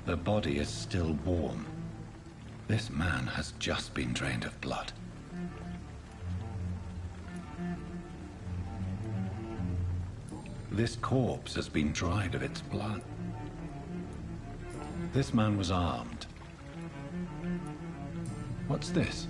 The body is still warm. This man has just been drained of blood. This corpse has been dried of its blood. This man was armed. What's this?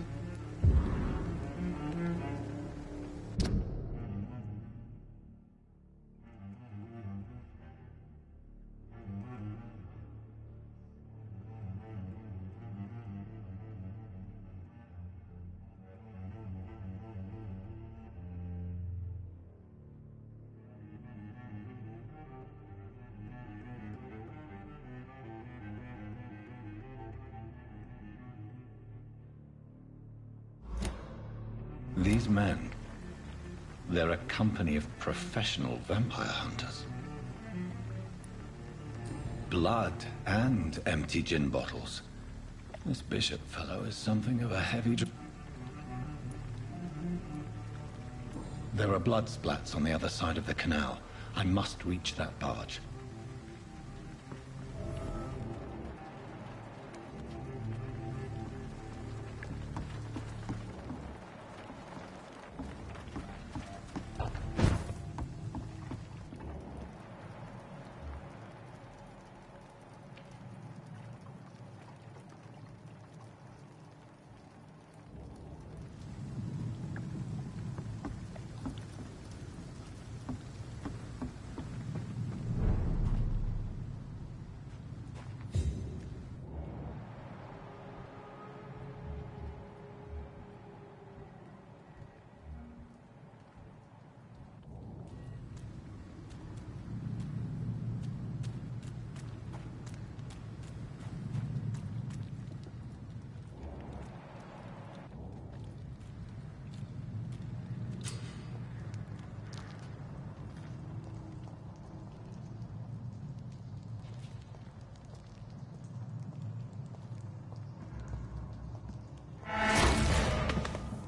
These men, they're a company of professional vampire hunters. Blood and empty gin bottles. This Bishop fellow is something of a heavy... There are blood splats on the other side of the canal. I must reach that barge.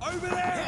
Over there!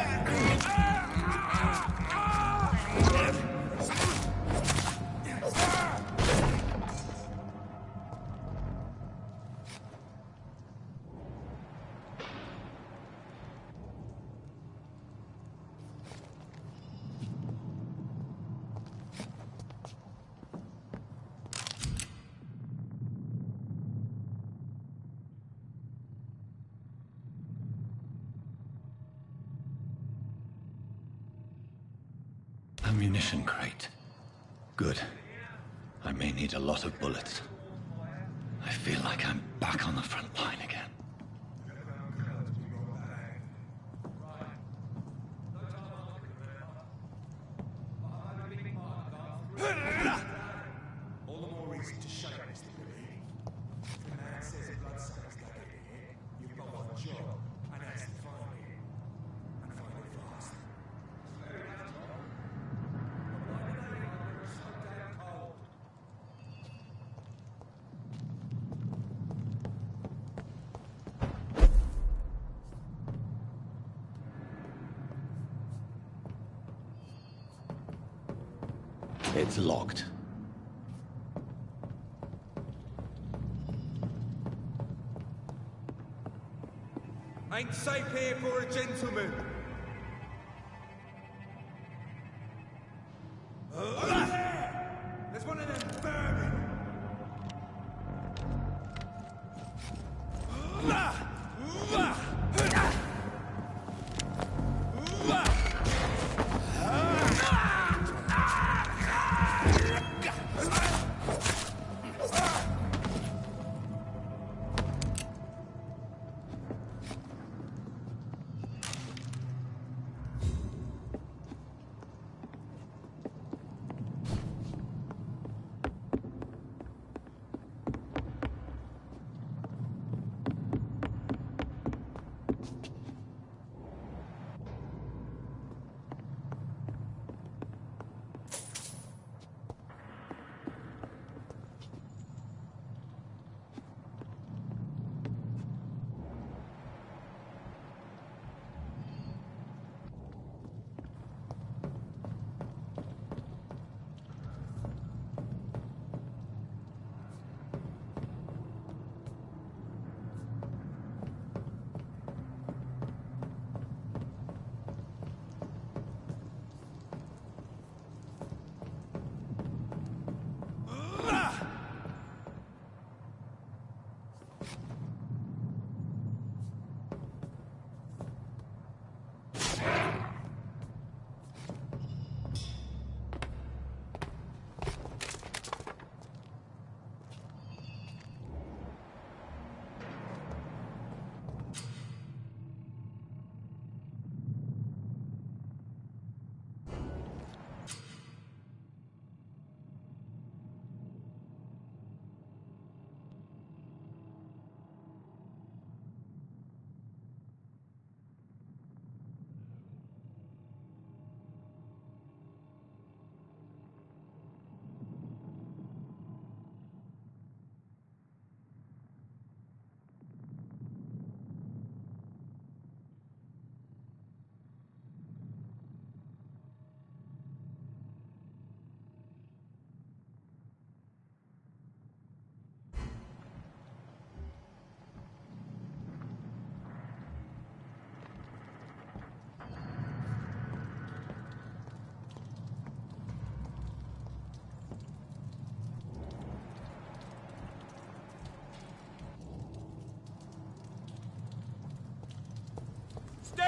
Ammunition crate. Good. I may need a lot of bullets. I feel like I'm back on the front line again. All the more reason to shut up, Mr. Billy. If the man says bloodsuckers like it here, you've got one job, and that's to find it. And find it fast. It's locked. Ain't safe here for a gentleman. Over there! There's one of them burning.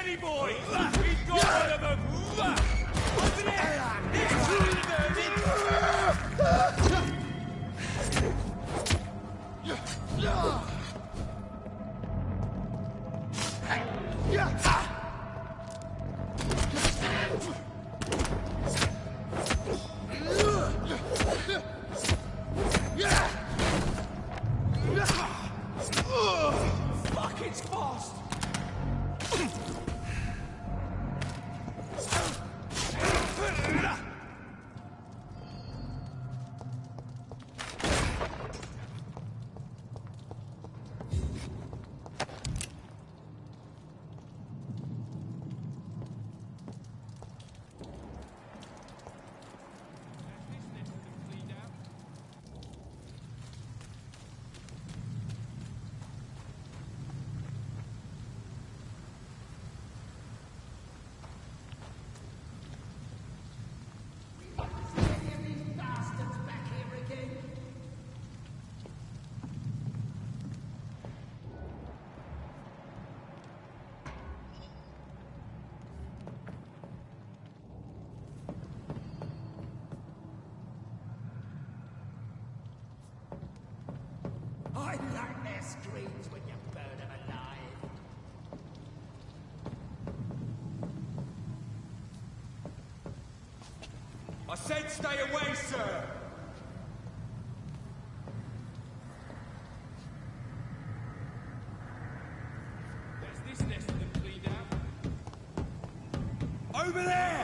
Steady, boy! We've got one of them! Wasn't it? It's one of Fuck, it's fast! I like their screams when you burn them alive. I said stay away, sir! There's this nest of them cleaned out. Over there!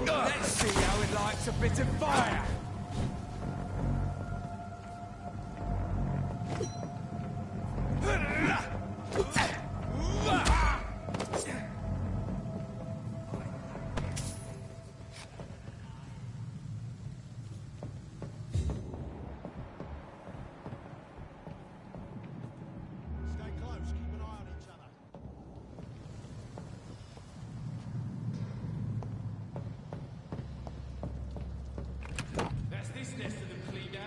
Let's see how it likes a bit of fire! Stay close, keep an eye on each other. That's this nest of them cleaned out.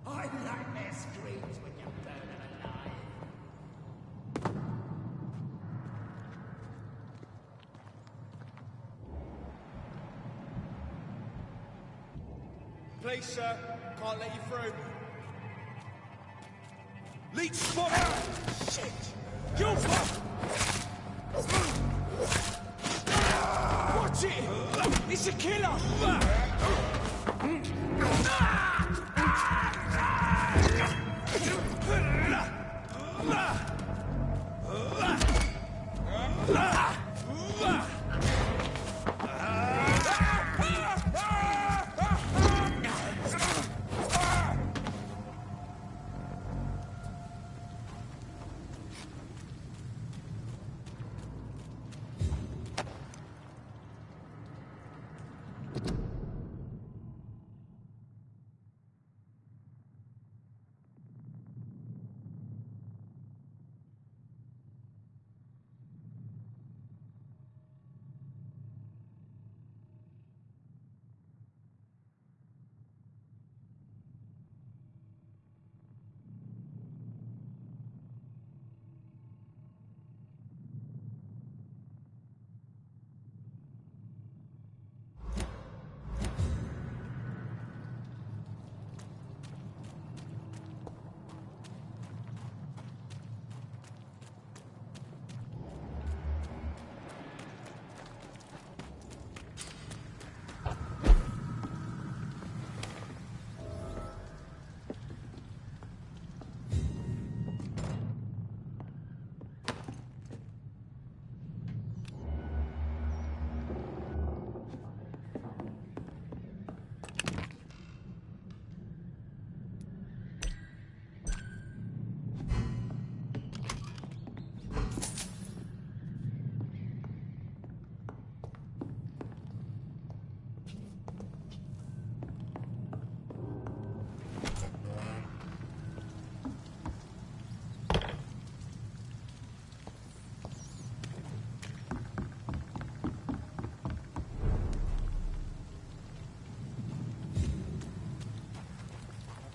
I like their screams when you burn them alive. Please, sir. Can't let you through. Leech spot! Shit! You fuck! Watch it! It's a killer!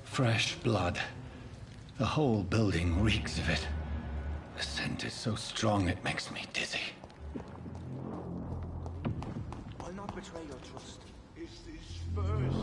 Fresh blood. The whole building reeks of it. The scent is so strong it makes me dizzy. I'll not betray your trust. It's these spurs.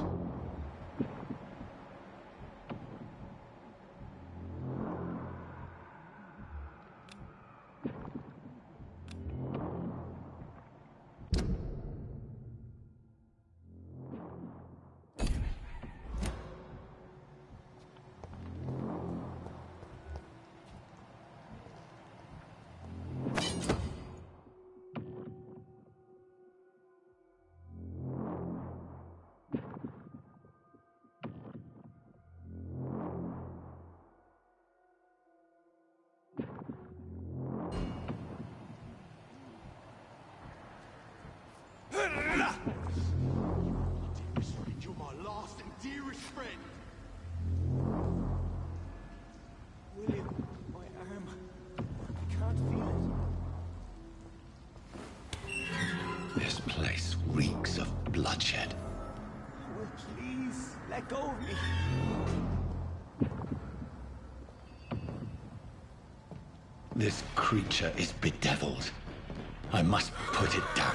You're my last and dearest friend. William, my arm. I can't feel it. This place reeks of bloodshed. Will, please, let go of me. This creature is bedeviled. I must put it down.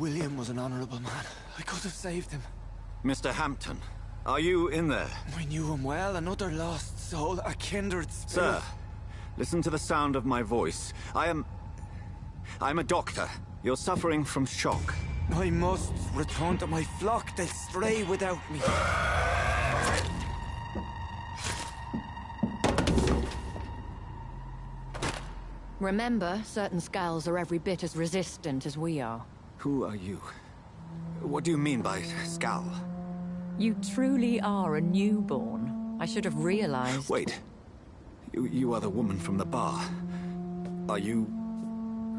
William was an honorable man. I could have saved him. Mr. Hampton, are you in there? I knew him well, another lost soul, a kindred spirit. Sir, listen to the sound of my voice. I'm a doctor. You're suffering from shock. I must return to my flock. They'll stray without me. Remember, certain skulls are every bit as resistant as we are. Who are you? What do you mean by Skal? You truly are a newborn. I should have realized. Wait. You are the woman from the bar. Are you...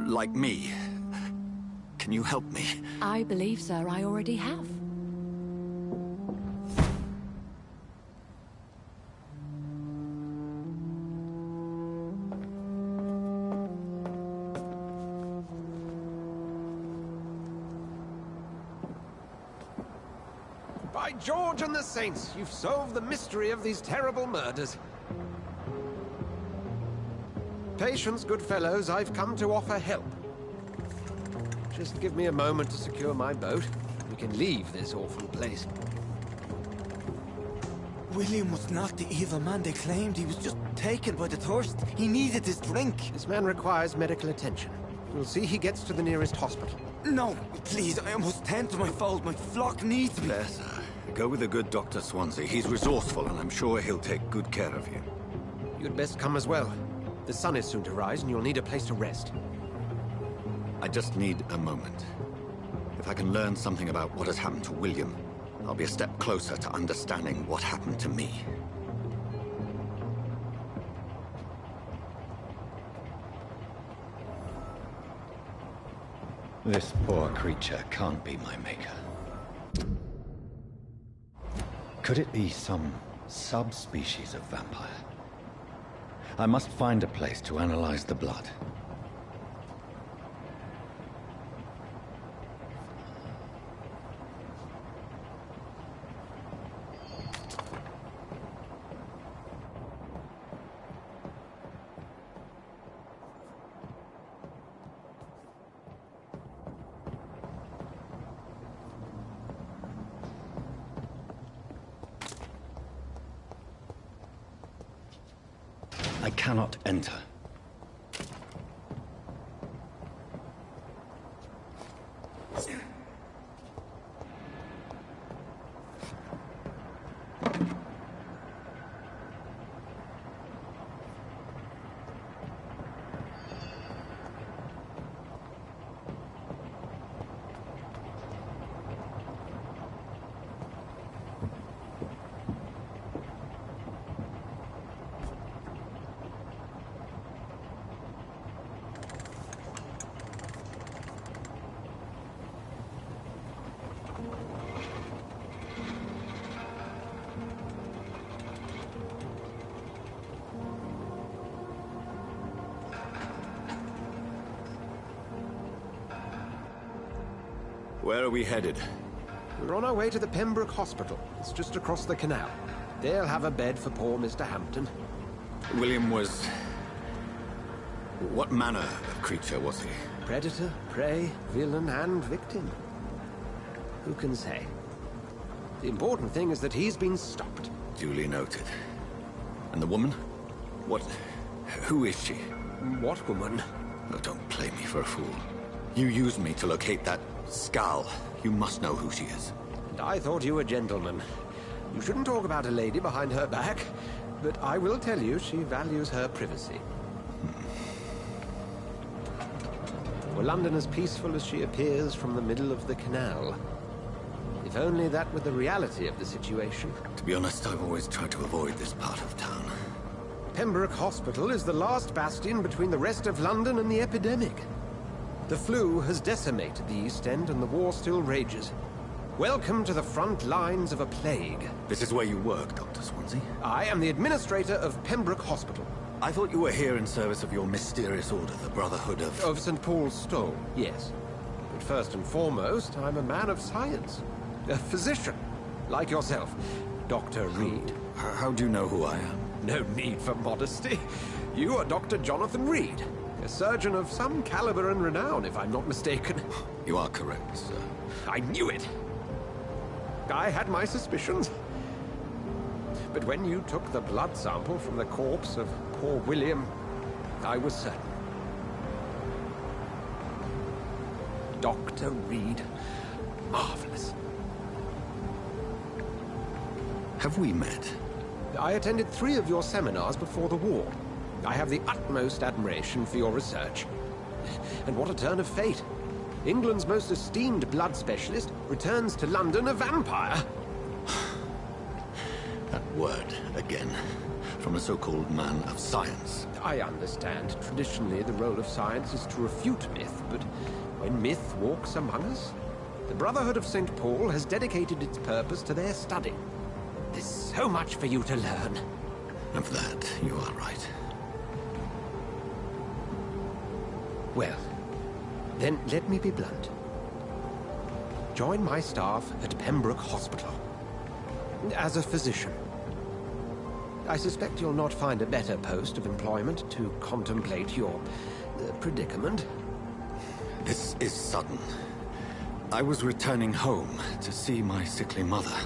like me? Can you help me? I believe, sir, I already have. By George and the Saints, you've solved the mystery of these terrible murders. Patience, good fellows, I've come to offer help. Just give me a moment to secure my boat. We can leave this awful place. William was not the evil man they claimed. He was just taken by the thirst. He needed his drink. This man requires medical attention. We'll see he gets to the nearest hospital. No, please, I must tend to my fold. My flock needs me. There, sir. Go with the good Dr. Swansea. He's resourceful, and I'm sure he'll take good care of you. You'd best come as well. The sun is soon to rise, and you'll need a place to rest. I just need a moment. If I can learn something about what has happened to William, I'll be a step closer to understanding what happened to me. This poor creature can't be my maker. Could it be some subspecies of vampire? I must find a place to analyze the blood. I cannot enter. Where are we headed? We're on our way to the Pembroke Hospital. It's just across the canal. They'll have a bed for poor Mr. Hampton. William was... what manner of creature was he? Predator, prey, villain, and victim. Who can say? The important thing is that he's been stopped. Duly noted. And the woman? What... who is she? What woman? Oh, don't play me for a fool. You used me to locate that Skal. You must know who she is. And I thought you a gentleman. You shouldn't talk about a lady behind her back, but I will tell you she values her privacy. Were London as peaceful as she appears from the middle of the canal? If only that were the reality of the situation. To be honest, I've always tried to avoid this part of town. Pembroke Hospital is the last bastion between the rest of London and the epidemic. The flu has decimated the East End and the war still rages. Welcome to the front lines of a plague. This is where you work, Dr. Swansea? I am the administrator of Pembroke Hospital. I thought you were here in service of your mysterious order, the Brotherhood of... Of St. Paul's Stole, yes. But first and foremost, I'm a man of science. A physician, like yourself, Dr. Reed. How do you know who I am? No need for modesty. You are Dr. Jonathan Reed, A surgeon of some caliber and renown, if I'm not mistaken. You are correct, sir. I knew it! I had my suspicions. But when you took the blood sample from the corpse of poor William, I was certain. Dr. Reed. Marvelous. Have we met? I attended 3 of your seminars before the war. I have the utmost admiration for your research. And what a turn of fate. England's most esteemed blood specialist returns to London a vampire. That word, again. From a so-called man of science. I understand. Traditionally, the role of science is to refute myth, but when myth walks among us, the Brotherhood of St. Paul has dedicated its purpose to their study. There's so much for you to learn. Of that, you are right. Well, then let me be blunt. Join my staff at Pembroke Hospital. As a physician. I suspect you'll not find a better post of employment to contemplate your predicament. This is sudden. I was returning home to see my sickly mother.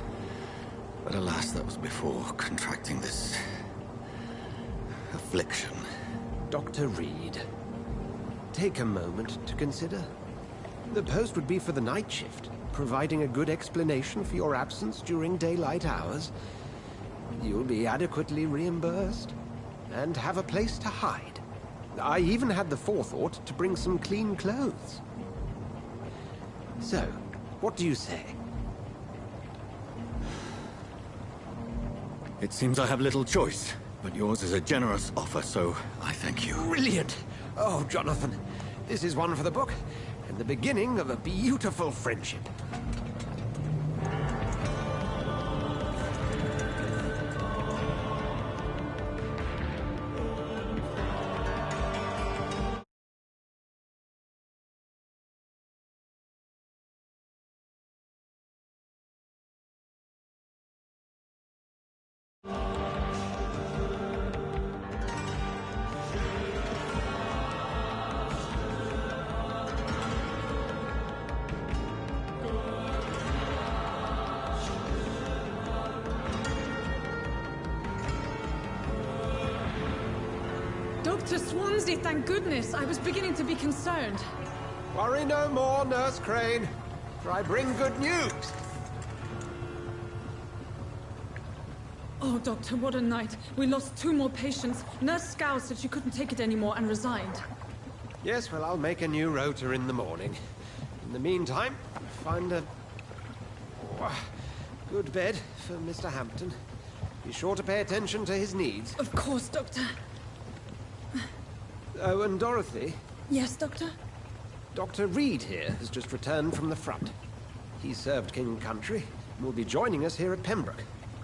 But alas, that was before contracting this affliction. Dr. Reed, take a moment to consider. The post would be for the night shift, providing a good explanation for your absence during daylight hours. You'll be adequately reimbursed, and have a place to hide. I even had the forethought to bring some clean clothes. So, what do you say? It seems I have little choice, but yours is a generous offer, so I thank you. Brilliant! Oh, Jonathan, this is one for the book, and the beginning of a beautiful friendship. Dr. Swansea, thank goodness. I was beginning to be concerned. Worry no more, Nurse Crane, for I bring good news. Oh, Doctor, what a night. We lost 2 more patients. Nurse Scow said she couldn't take it anymore and resigned. Yes, well, I'll make a new rota in the morning. In the meantime, find a good bed for Mr. Hampton. Be sure to pay attention to his needs. Of course, Doctor. Oh, and Dorothy, Yes, Doctor? Dr. Reed here has just returned from the front. He served King Country and will be joining us here at Pembroke.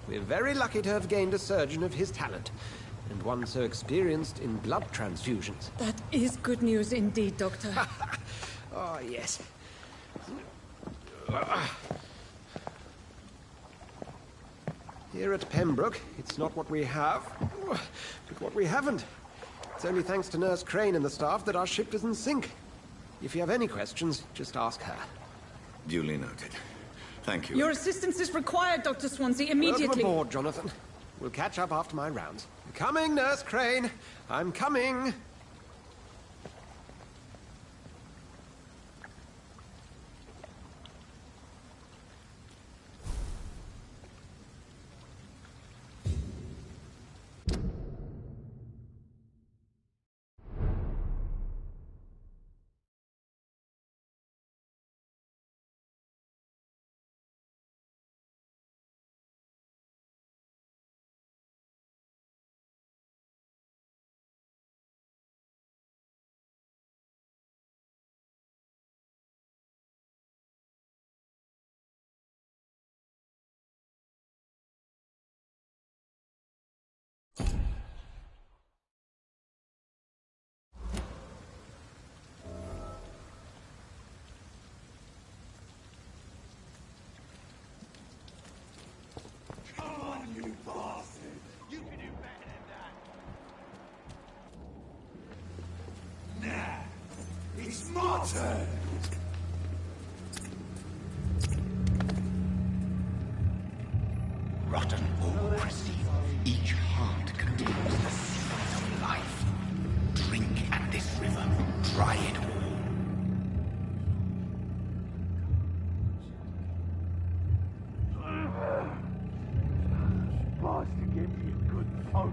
We're very lucky to have gained a surgeon of his talent, and one so experienced in blood transfusions. That is good news indeed, Doctor. Oh, yes. Here at Pembroke, it's not what we have, but what we haven't. It's only thanks to Nurse Crane and the staff that our ship doesn't sink. If you have any questions, just ask her. Duly noted. Thank you. Your assistance is required, Dr. Swansea, immediately. Welcome aboard, Jonathan. We'll catch up after my rounds. Coming, Nurse Crane. I'm coming. Doctor! Rotten bureaucracy. Each heart contains the seeds of life. Drink at this river. Dry it all. Bastard gave me a good poke.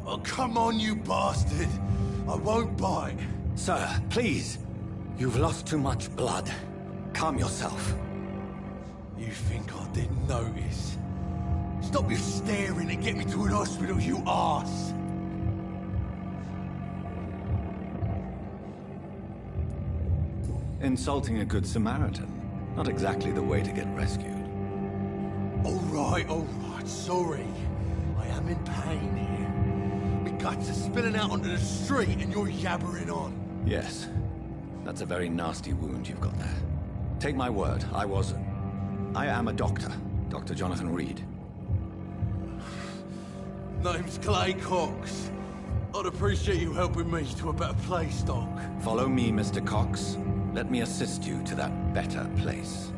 Oh, come on, you bastard! I won't bite. Sir, please. You've lost too much blood. Calm yourself. You think I didn't notice? Stop your staring and get me to an hospital, you arse! Insulting a good Samaritan. Not exactly the way to get rescued. All right, sorry. I am in pain here. My guts are spilling out onto the street and you're yabbering on. Yes. That's a very nasty wound you've got there. Take my word, I am a doctor. Dr. Jonathan Reed. Name's Clay Cox. I'd appreciate you helping me to a better place, Doc. Follow me, Mr. Cox. Let me assist you to that better place.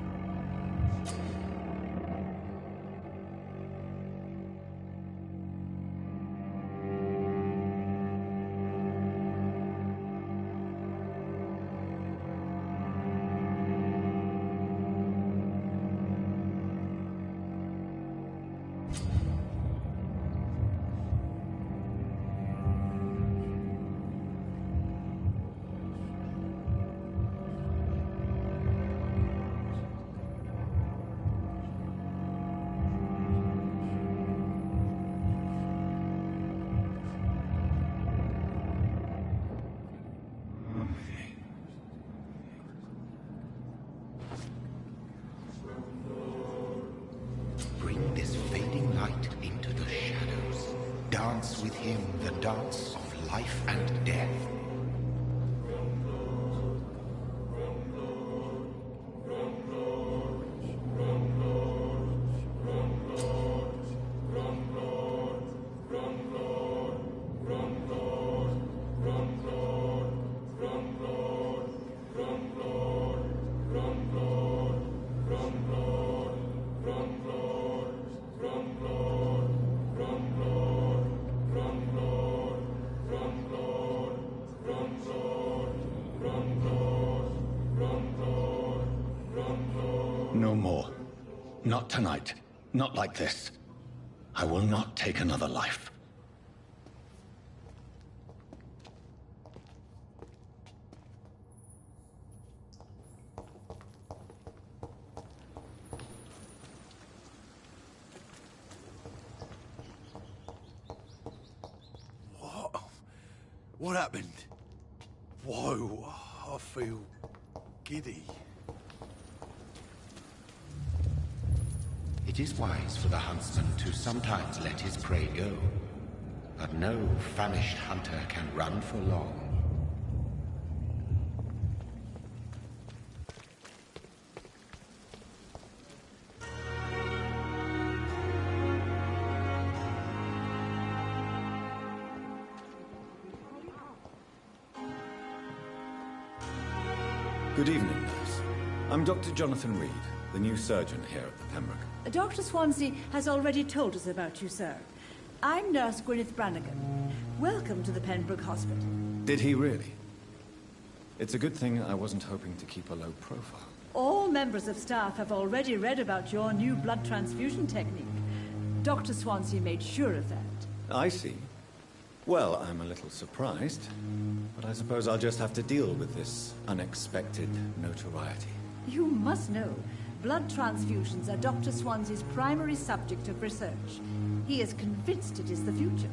Bring this fading light into the shadows. Dance with him the dance of life and death. No more. Not tonight. Not like this. I will not take another life. What happened? Whoa, I feel giddy. It is wise for the huntsman to sometimes let his prey go, but no famished hunter can run for long. Good evening, nurse. I'm Dr. Jonathan Reed, the new surgeon here at the Pembroke. Dr. Swansea has already told us about you, sir. I'm Nurse Gwyneth Brannigan. Welcome to the Pembroke Hospital. Did he really? It's a good thing I wasn't hoping to keep a low profile. All members of staff have already read about your new blood transfusion technique. Dr. Swansea made sure of that. I see. Well, I'm a little surprised, but I suppose I'll just have to deal with this unexpected notoriety. You must know, blood transfusions are Dr. Swansea's primary subject of research. He is convinced it is the future.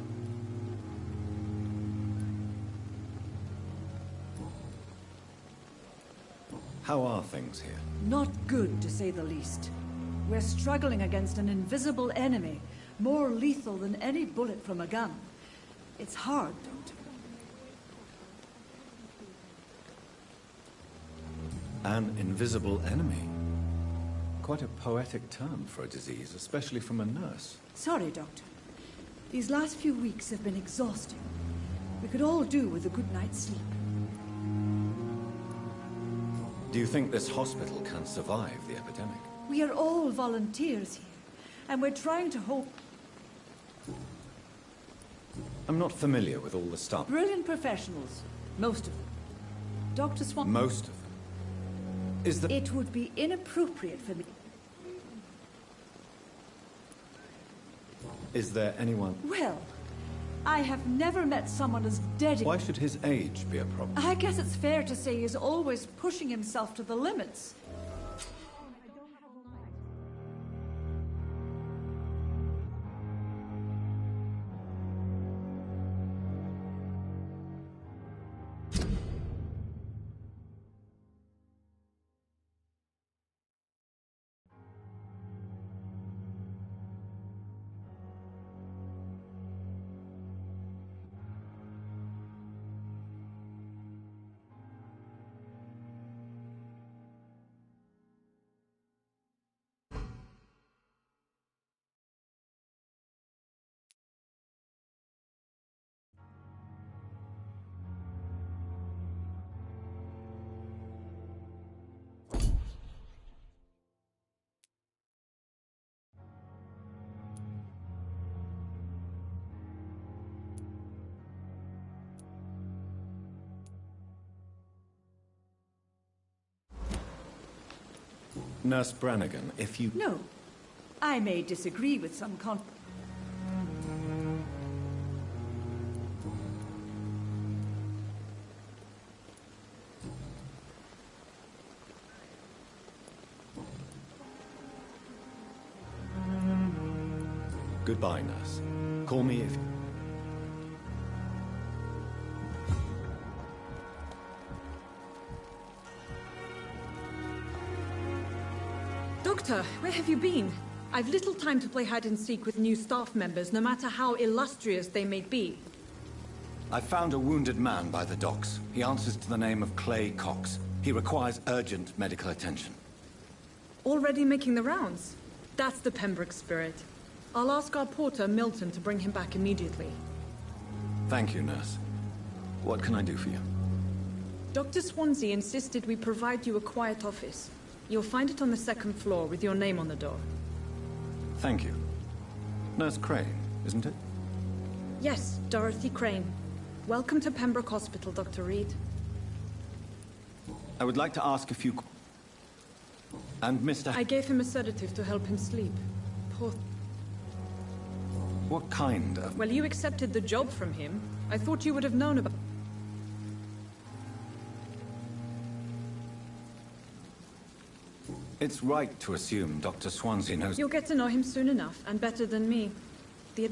How are things here? Not good, to say the least. We're struggling against an invisible enemy, more lethal than any bullet from a gun. It's hard, Doctor. An invisible enemy? Quite a poetic term for a disease, especially from a nurse. Sorry, Doctor. These last few weeks have been exhausting. We could all do with a good night's sleep. Do you think this hospital can survive the epidemic? We are all volunteers here, and we're trying to hope. I'm not familiar with all the staff. Brilliant professionals, most of them. Dr. Swan. Most of them. Is the... It would be inappropriate for me. Is there anyone... Well, I have never met someone as dedicated. Why should his age be a problem? I guess it's fair to say he's always pushing himself to the limits. Nurse Brannigan, if you... No. I may disagree with some Goodbye, nurse. Call me if... Doctor, where have you been? I've little time to play hide-and-seek with new staff members, no matter how illustrious they may be. I found a wounded man by the docks. He answers to the name of Clay Cox. He requires urgent medical attention. Already making the rounds? That's the Pembroke spirit. I'll ask our porter, Milton, to bring him back immediately. Thank you, nurse. What can I do for you? Dr. Swansea insisted we provide you a quiet office. You'll find it on the second floor with your name on the door. Thank you. Nurse Crane, isn't it? Yes, Dorothy Crane. Welcome to Pembroke Hospital, Dr. Reed. I would like to ask a few... And Mr... I gave him a sedative to help him sleep. Poor... What kind of... Well, you accepted the job from him. I thought you would have known about... It's right to assume Dr. Swansea knows... You'll get to know him soon enough, and better than me. The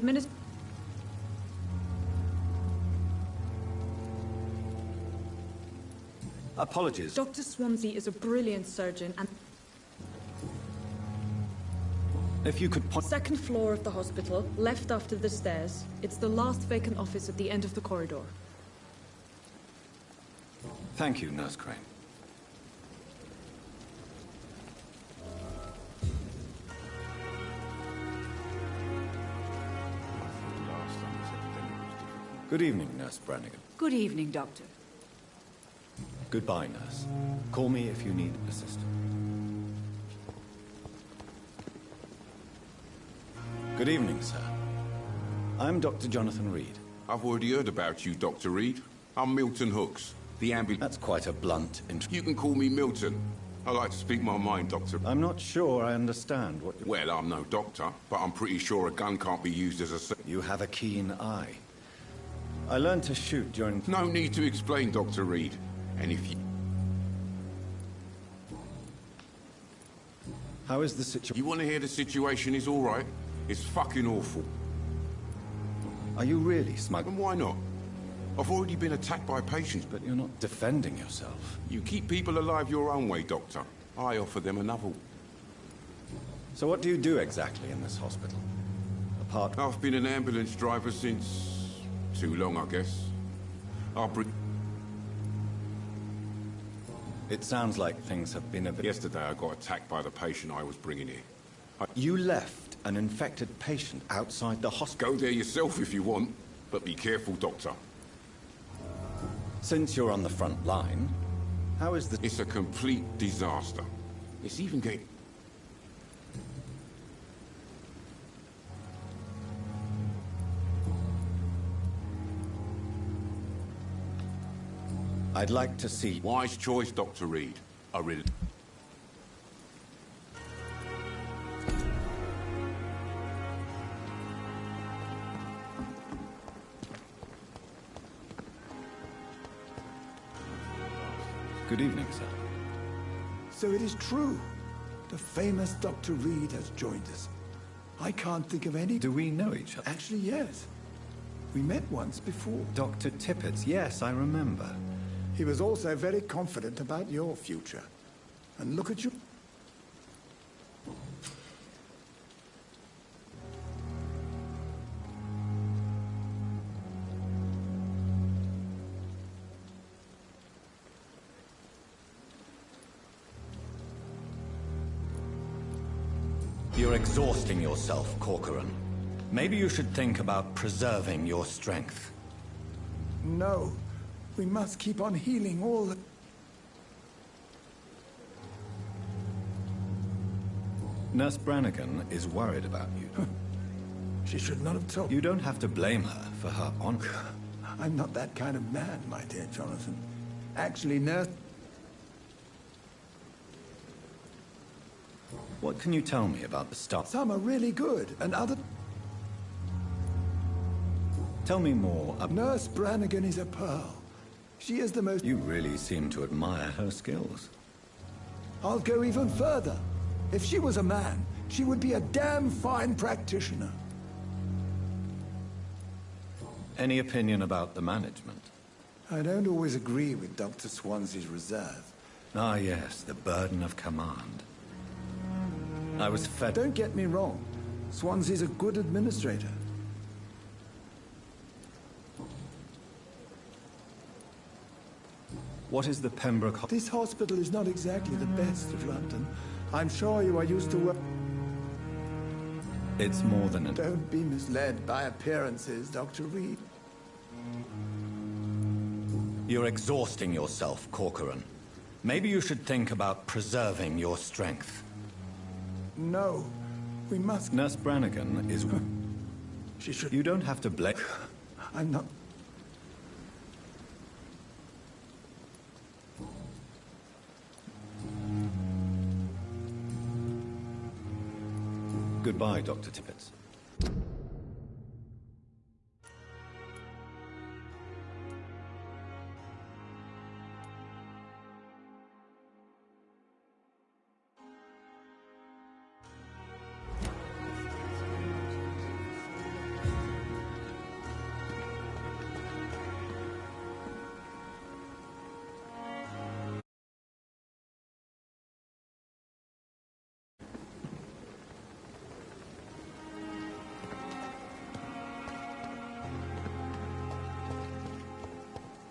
Apologies. Dr. Swansea is a brilliant surgeon, and... If you could point... Second floor of the hospital, left after the stairs. It's the last vacant office at the end of the corridor. Thank you, Nurse Crane. Good evening, Nurse Brannigan. Good evening, Doctor. Goodbye, nurse. Call me if you need assistance. Good evening, sir. I'm Dr. Jonathan Reed. I've already heard about you, Dr. Reed. I'm Milton Hooks, the ambulance... That's quite a blunt You can call me Milton. I like to speak my mind, Doctor. I'm not sure I understand what... Well, I'm no doctor, but I'm pretty sure a gun can't be used as a... You have a keen eye. I learned to shoot during... No need to explain, Dr. Reed. And if you... How is the situation? You want to hear the situation is all right? It's fucking awful. Are you really smug? And why not? I've already been attacked by patients. But you're not defending yourself. You keep people alive your own way, Doctor. I offer them another. So what do you do exactly in this hospital? Apart... I've been an ambulance driver since... too long, I guess. I'll bring... It sounds like things have been a bit... Yesterday I got attacked by the patient I was bringing here. You left an infected patient outside the hospital? Go there yourself if you want, but be careful, Doctor. Since you're on the front line, how is the... It's a complete disaster. It's even getting... I'd like to see... Wise choice, Dr. Reed. I really... Good evening, sir. So it is true. The famous Dr. Reed has joined us. I can't think of any... Do we know each other? Actually, yes. We met once before. Dr. Tippett, yes, I remember. He was also very confident about your future. And look at you. You're exhausting yourself, Corcoran. Maybe you should think about preserving your strength. No. We must keep on healing all the... Nurse Brannigan is worried about you. She should not have told... You don't have to blame her for her honor. I'm not that kind of man, my dear Jonathan. Actually, Nurse... What can you tell me about the staff? Some are really good, and other... Tell me more about... Nurse Brannigan is a pearl. She is the most... You really seem to admire her skills. I'll go even further. If she was a man, she would be a damn fine practitioner. Any opinion about the management? I don't always agree with Dr. Swansea's reserve. Ah, yes, the burden of command. I was fed... Don't get me wrong. Swansea's a good administrator. What is the Pembroke... This hospital is not exactly the best of London. I'm sure you are used to work... It's more than a... Don't be misled by appearances, Dr. Reed. You're exhausting yourself, Corcoran. Maybe you should think about preserving your strength. No, we must... Nurse Brannigan is... She should... You don't have to blame... I'm not... Goodbye, Dr. Tippett.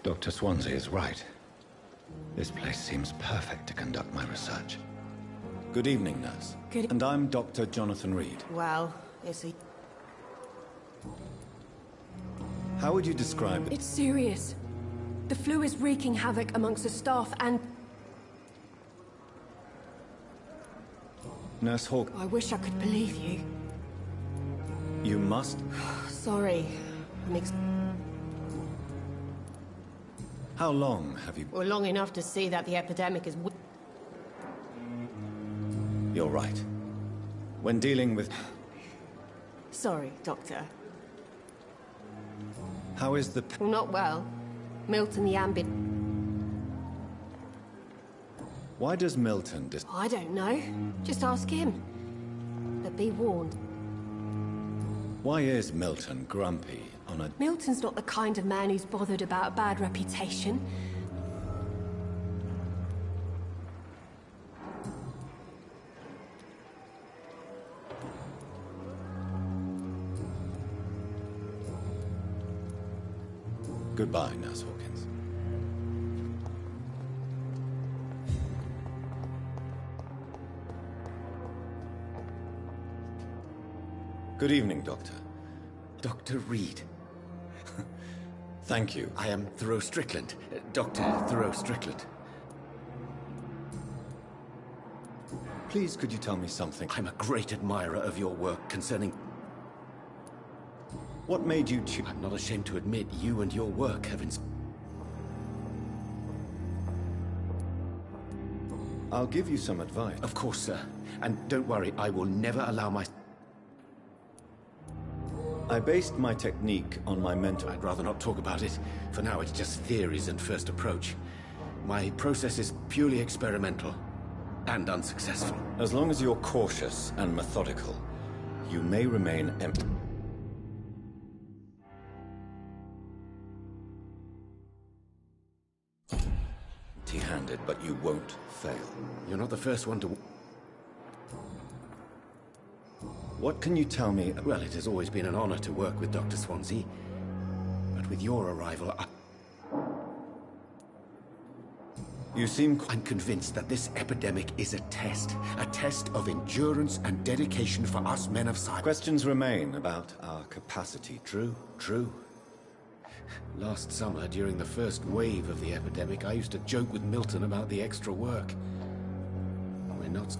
Dr. Swansea is right. This place seems perfect to conduct my research. Good evening, nurse. Good... And I'm Dr. Jonathan Reed. Well, is he... How would you describe it? It's serious. The flu is wreaking havoc amongst the staff and... Nurse Hawk... I wish I could believe you. You must... Sorry. How long have you... Well, long enough to see that the epidemic is... You're right. When dealing with... Sorry, Doctor. How is the... Well, not well. Milton the Ambit... Why does Milton I don't know. Just ask him. But be warned. Why is Milton grumpy on a... Milton's not the kind of man who's bothered about a bad reputation. Goodbye, Nurse Hawkins. Good evening, Doctor. Dr. Reed. Thank you. I am Thoreau Strickland, Dr. Thoreau Strickland. Please, could you tell me something? I'm a great admirer of your work concerning... What made you choose? I'm not ashamed to admit you and your work have I'll give you some advice. Of course, sir. And don't worry, I will never allow my... I based my technique on my mentor. I'd rather not talk about it. For now, it's just theories and first approach. My process is purely experimental and unsuccessful. As long as you're cautious and methodical, you may remain empty. Empty-handed, but you won't fail. You're not the first one to... What can you tell me? Well, it has always been an honor to work with Dr. Swansea. But with your arrival, You seem... I'm convinced that this epidemic is a test of endurance and dedication for us men of science. Questions remain about our capacity. True, true. Last summer, during the first wave of the epidemic, I used to joke with Milton about the extra work. We're not...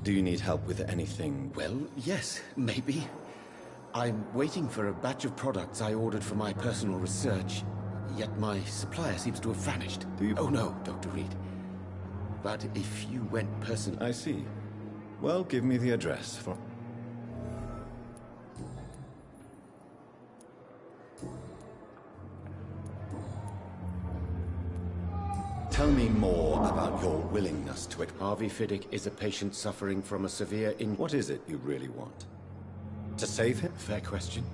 Do you need help with anything? Well, yes, maybe. I'm waiting for a batch of products I ordered for my personal research, yet my supplier seems to have vanished. Do you... Oh no, Dr. Reed. But if you went personally... I see. Well, give me the address for... Tell me more about your willingness to... Harvey Fiddick is a patient suffering from a severe What is it you really want? To save him? Fair question.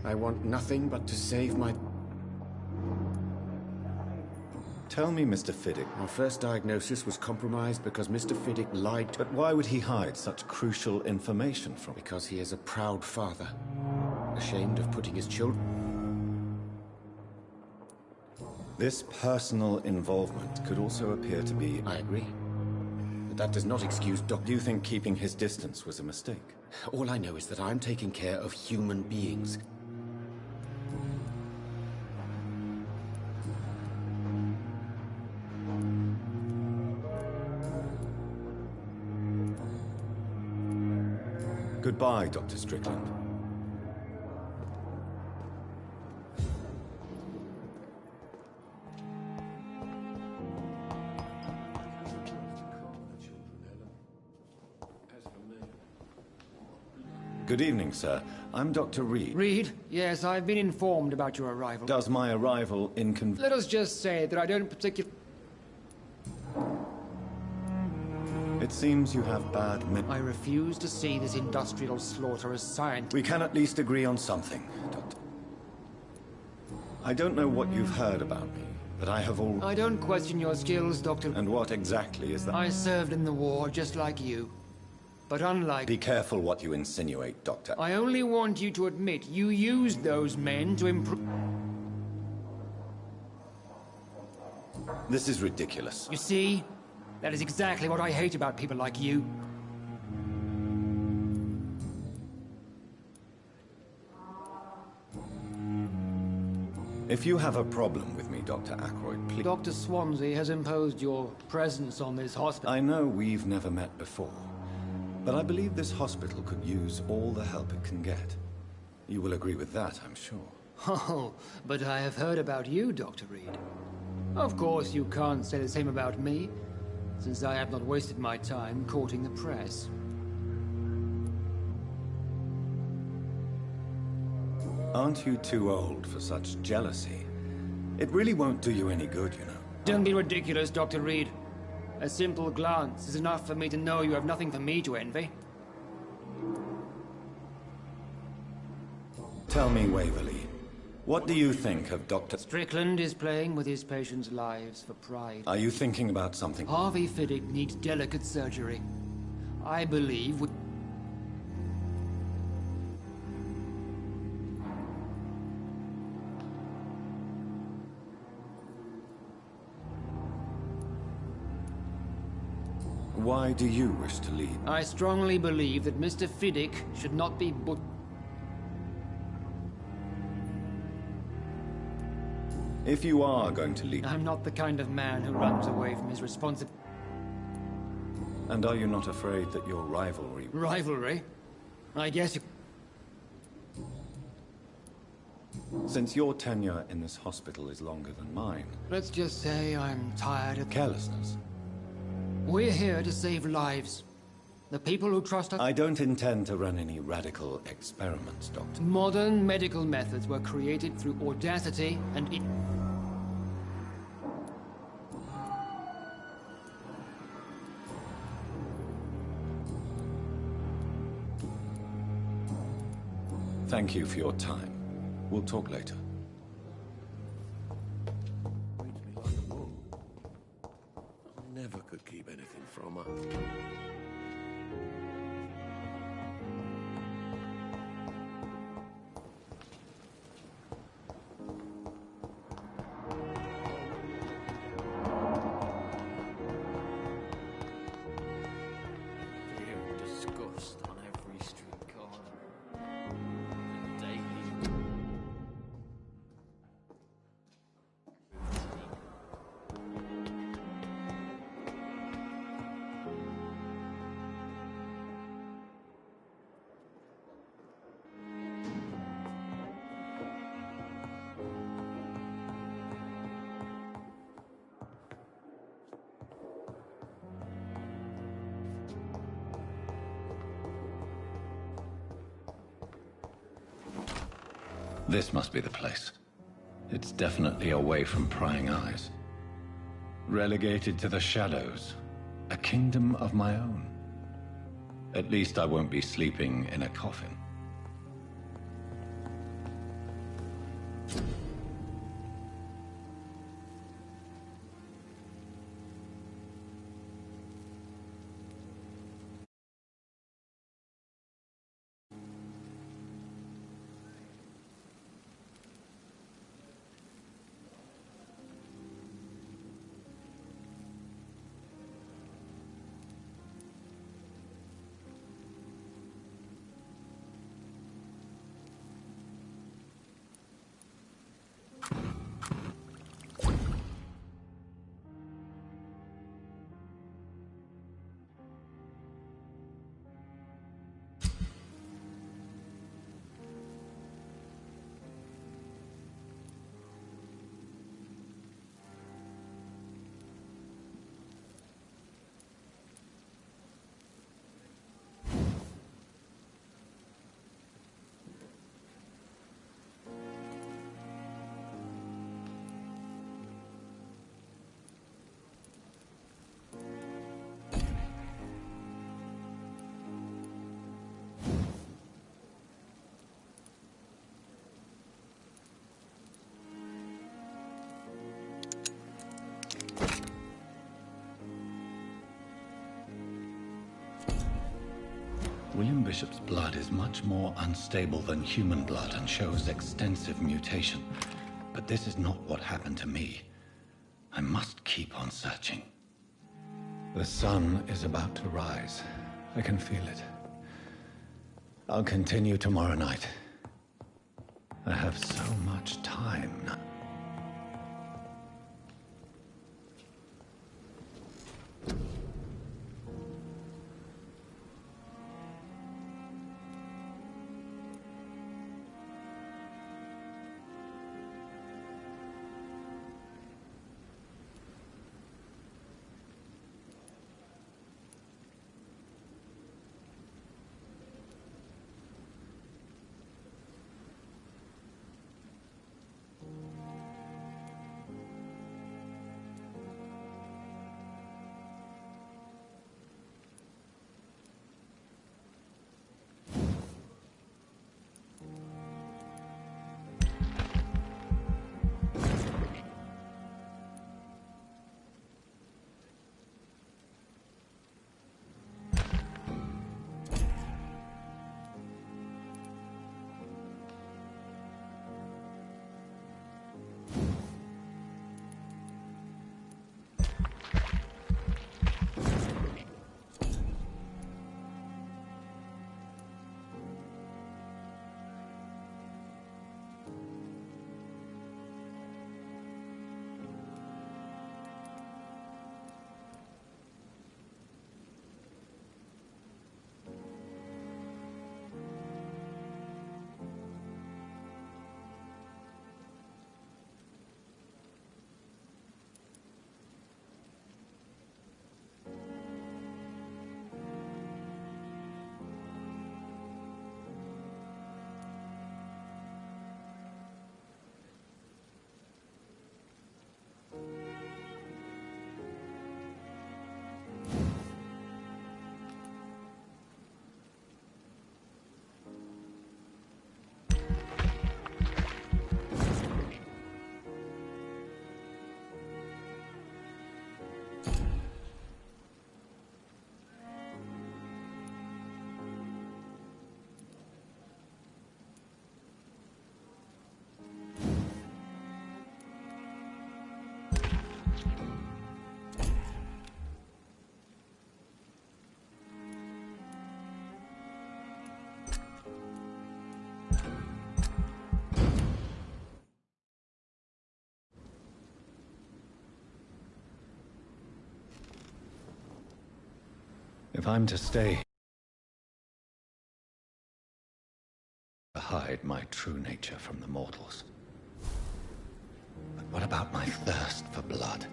I want nothing but to save my... Tell me, Mr. Fiddick. Our first diagnosis was compromised because Mr. Fiddick lied to... But why would he hide such crucial information from... Because he is a proud father. Ashamed of putting his children... This personal involvement could also appear to be... I agree. But that does not excuse Doc... Do you think keeping his distance was a mistake? All I know is that I'm taking care of human beings. Goodbye, Dr. Strickland. Good evening, sir. I'm Dr. Reed. Reed? Yes, I've been informed about your arrival. Does my arrival Let us just say that I don't particularly... It seems you have bad I refuse to see this industrial slaughter as science. We can at least agree on something, Doctor. I don't know what you've heard about me, but I have all... I don't question your skills, Doctor. And what exactly is that? I served in the war, just like you. But unlike... Be careful what you insinuate, Doctor. I only want you to admit you used those men to improve... This is ridiculous. You see? That is exactly what I hate about people like you. If you have a problem with me, Dr. Ackroyd, please... Dr. Swansea has imposed your presence on this hospital. I know we've never met before, but I believe this hospital could use all the help it can get. You will agree with that, I'm sure. Oh, but I have heard about you, Dr. Reed. Of course, you can't say the same about me, since I have not wasted my time courting the press. Aren't you too old for such jealousy? It really won't do you any good, you know. Don't be ridiculous, Dr. Reed. A simple glance is enough for me to know you have nothing for me to envy. Tell me, Waverly, what do you think of Dr. Strickland is playing with his patients' lives for pride. Are you thinking about something? Harvey Fiddick needs delicate surgery. I believe with... Why do you wish to leave? I strongly believe that Mr. Fiddick should not be If you are going to leave... I'm not the kind of man who runs away from his responsibility. And are you not afraid that your rivalry... Rivalry? I guess you... Since your tenure in this hospital is longer than mine... Let's just say I'm tired of... Carelessness. We're here to save lives. The people who trust us... I don't intend to run any radical experiments, Doctor. Modern medical methods were created through audacity and... Thank you for your time. We'll talk later. Never could keep anything from her. Disgust on every street corner. Daily. This must be the place. It's definitely away from prying eyes. Relegated to the shadows. A kingdom of my own. At least I won't be sleeping in a coffin. William Bishop's blood is much more unstable than human blood and shows extensive mutation. But this is not what happened to me. I must keep on searching. The sun is about to rise. I can feel it. I'll continue tomorrow night. I have so much time now. If I'm to stay, to hide my true nature from the mortals. But what about my thirst for blood?